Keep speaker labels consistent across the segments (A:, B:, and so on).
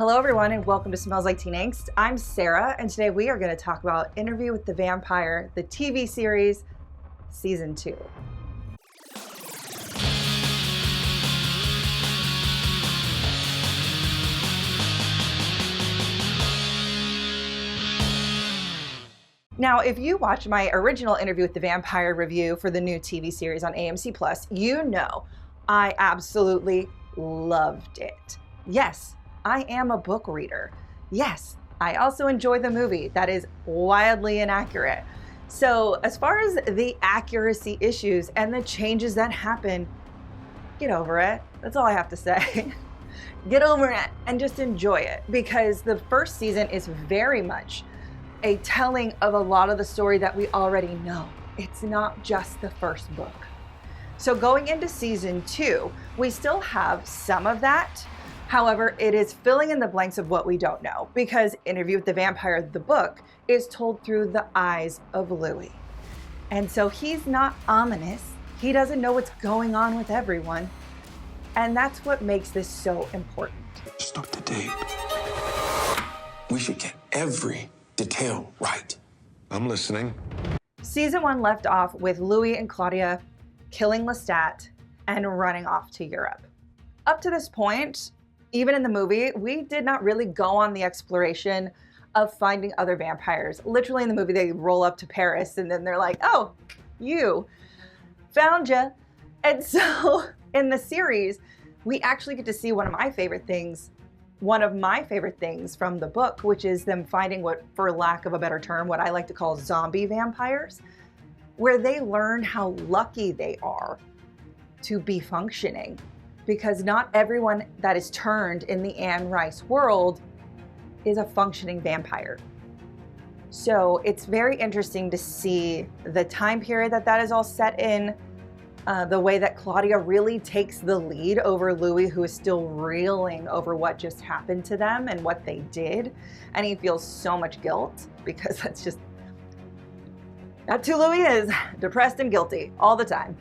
A: Hello everyone and welcome to Smells Like Teen Angst. I'm Sarah and today we are going to talk about Interview with the Vampire, the TV series, Season 2. Now, if you watch my original Interview with the Vampire review for the new TV series on AMC Plus, you know I absolutely loved it. Yes, I am a book reader. Yes, I also enjoy the movie. That is wildly inaccurate. So as far as the accuracy issues and the changes that happen, get over it. That's all I have to say. Get over it and just enjoy it, because the first season is very much a telling of a lot of the story that we already know. It's not just the first book. So going into season 2, we still have some of that. However, it is filling in the blanks of what we don't know, because Interview with the Vampire, the book, is told through the eyes of Louis. And so he's not ominous. He doesn't know what's going on with everyone. And that's what makes this so important.
B: Stop the date. We should get every detail right. I'm listening.
A: Season 1 left off with Louis and Claudia killing Lestat and running off to Europe. Up to this point, even in the movie, we did not really go on the exploration of finding other vampires. Literally in the movie, they roll up to Paris and then they're like, oh, you, found ya. And so in the series, we actually get to see one of my favorite things from the book, which is them finding what, for lack of a better term, what I like to call zombie vampires, where they learn how lucky they are to be functioning, because not everyone that is turned in the Anne Rice world is a functioning vampire. So it's very interesting to see the time period that is all set in, the way that Claudia really takes the lead over Louis, who is still reeling over what just happened to them and what they did. And he feels so much guilt, because that's who Louis is, depressed and guilty all the time.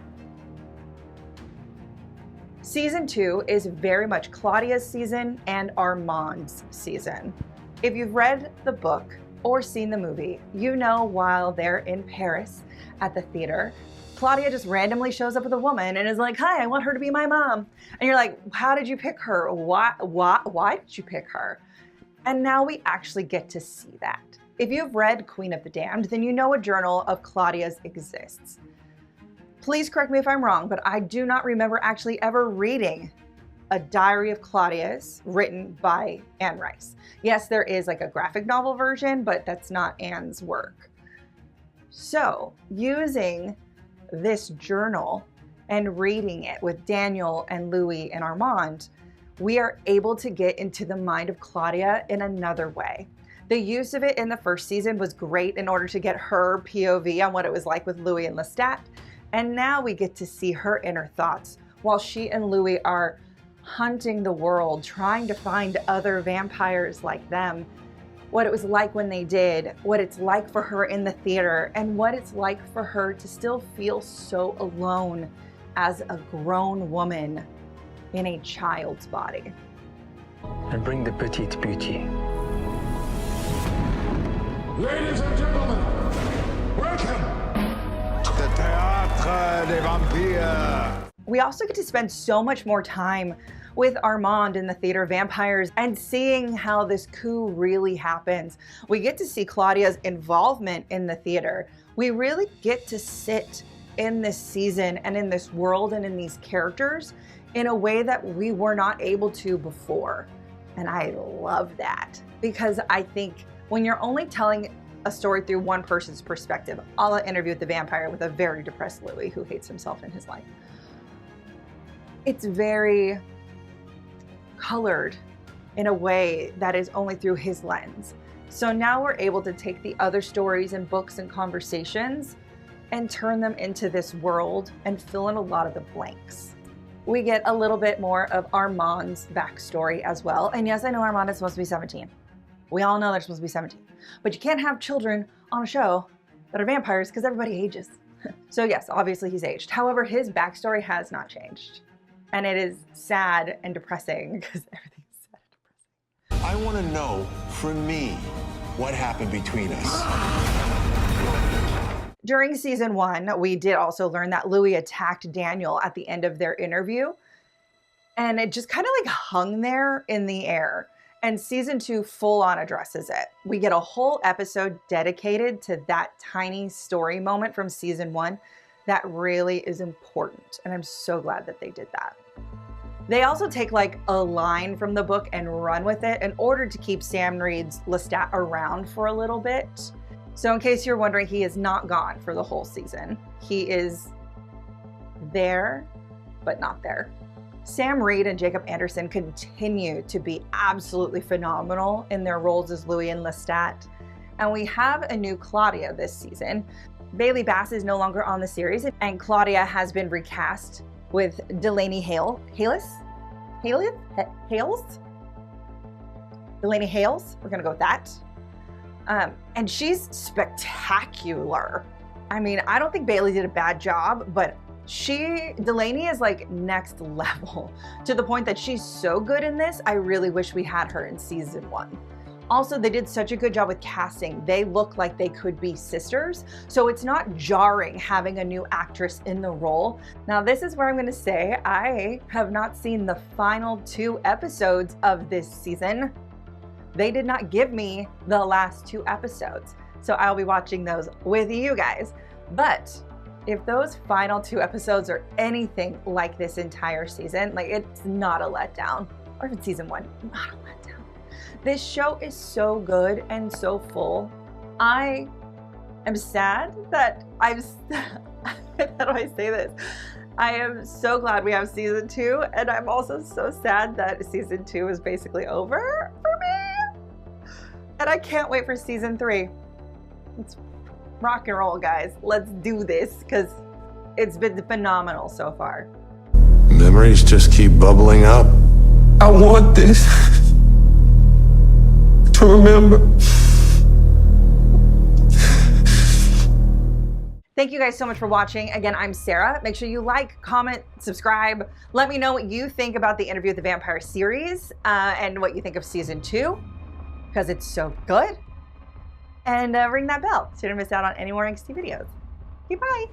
A: Season 2 is very much Claudia's season and Armand's season. If you've read the book or seen the movie, you know while they're in Paris at the theater, Claudia just randomly shows up with a woman and is like, hi, I want her to be my mom. And you're like, how did you pick her? Why did you pick her? And now we actually get to see that. If you've read Queen of the Damned, then you know a journal of Claudia's exists. Please correct me if I'm wrong, but I do not remember actually ever reading a diary of Claudia's written by Anne Rice. Yes, there is like a graphic novel version, but that's not Anne's work. So using this journal and reading it with Daniel and Louis and Armand, we are able to get into the mind of Claudia in another way. The use of it in the first season was great in order to get her POV on what it was like with Louis and Lestat. And now we get to see her inner thoughts while she and Louis are hunting the world, trying to find other vampires like them, what it was like when they did, what it's like for her in the theater, and what it's like for her to still feel so alone as a grown woman in a child's body.
C: And bring the petite beauty.
B: Ladies and gentlemen, welcome to the Théâtre des Vampires.
A: We also get to spend so much more time with Armand in the theater of vampires and seeing how this coup really happens. We get to see Claudia's involvement in the theater. We really get to sit in this season and in this world and in these characters in a way that we were not able to before. And I love that, because I think when you're only telling a story through one person's perspective, a la Interview with the Vampire with a very depressed Louis who hates himself in his life, it's very colored in a way that is only through his lens. So now we're able to take the other stories and books and conversations and turn them into this world and fill in a lot of the blanks. We get a little bit more of Armand's backstory as well. And yes, I know Armand is supposed to be 17. We all know they're supposed to be 17. But you can't have children on a show that are vampires because everybody ages. So yes, obviously he's aged. However, his backstory has not changed. And it is sad and depressing because everything is sad and depressing.
B: I want to know, for me, what happened between us.
A: During season 1, we did also learn that Louis attacked Daniel at the end of their interview. And it just kind of like hung there in the air. And season 2 full on addresses it. We get a whole episode dedicated to that tiny story moment from season 1 that really is important. And I'm so glad that they did that. They also take like a line from the book and run with it in order to keep Sam Reed's Lestat around for a little bit. So in case you're wondering, he is not gone for the whole season. He is there, but not there. Sam Reed and Jacob Anderson continue to be absolutely phenomenal in their roles as Louis and Lestat. And we have a new Claudia this season. Bailey Bass is no longer on the series, and Claudia has been recast with Delaney Hales? Delaney Hales, we're gonna go with that. And she's spectacular. I mean, I don't think Bailey did a bad job, but Delaney is like next level to the point that she's so good in this. I really wish we had her in season 1. Also, they did such a good job with casting. They look like they could be sisters. So it's not jarring having a new actress in the role. Now, this is where I'm gonna say I have not seen the final 2 episodes of this season. They did not give me the last 2 episodes. So I'll be watching those with you guys. But if those final 2 episodes are anything like this entire season, like it's not a letdown. Or if it's season 1, not a letdown. This show is so good and so full. I am sad that how do I say this? I am so glad we have season 2, and I'm also so sad that season 2 is basically over for me. And I can't wait for season 3. Let's rock and roll, guys. Let's do this, because it's been phenomenal so far.
B: Memories just keep bubbling up.
C: I want this to remember.
A: Thank you guys so much for watching. Again, I'm Sarah. Make sure you like, comment, subscribe. Let me know what you think about the Interview with the Vampire series and what you think of season 2, because it's so good. And ring that bell so you don't miss out on any more Angsty videos. Okay, bye.